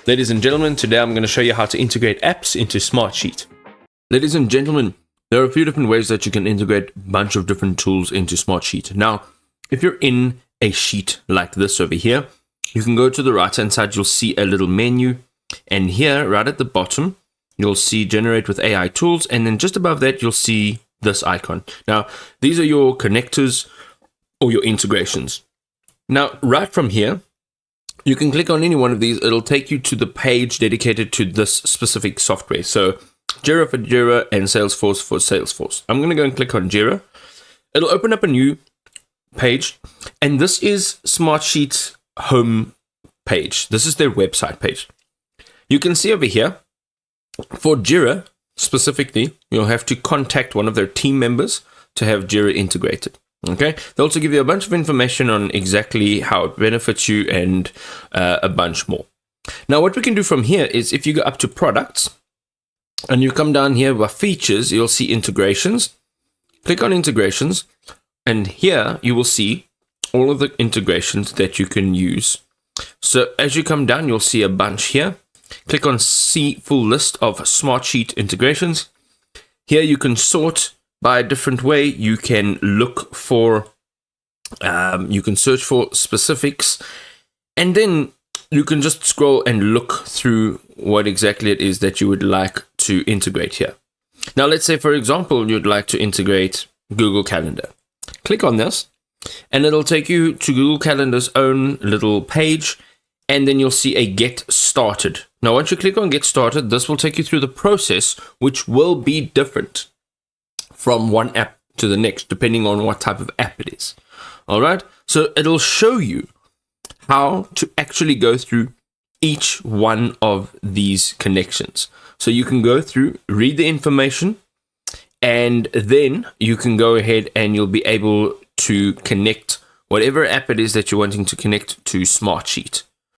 Ladies and gentlemen, today I'm going to show you how to integrate apps into Smartsheet. Ladies and gentlemen, there are a few different ways that you can integrate a bunch of different tools into Smartsheet. Now, if you're in a sheet like this over here, you can go to the right-hand side, you'll see a little menu. And here, right at the bottom, you'll see Generate with AI Tools. And then just above that, you'll see this icon. Now, these are your connectors or your integrations. Now, right from here, you can click on any one of these. It'll take you to the page dedicated to this specific software. So Jira for Jira and Salesforce for Salesforce. I'm going to go and click on Jira. It'll open up a new page. And this is Smartsheet's home page. This is their website page. You can see over here, for Jira specifically, you'll have to contact one of their team members to have Jira integrated. Okay, they'll also give you a bunch of information on exactly how it benefits you and a bunch more. Now, what we can do from here is if you go up to products and you come down here by features, you'll see integrations. Click on integrations, and here you will see all of the integrations that you can use. So as you come down, you'll see a bunch here. Click on see full list of Smartsheet integrations. Here you can sort by a different way. You can look for, you can search for specifics, and then you can just scroll and look through what exactly it is that you would like to integrate here. Now, let's say, for example, you'd like to integrate Google Calendar. Click on this, and it'll take you to Google Calendar's own little page, and then you'll see a Get Started. Now, once you click on Get Started, this will take you through the process, which will be different from one app to the next, depending on what type of app it is. All right. So it'll show you how to actually go through each one of these connections. So you can go through, read the information, and then you can go ahead and you'll be able to connect whatever app it is that you're wanting to connect to Smartsheet.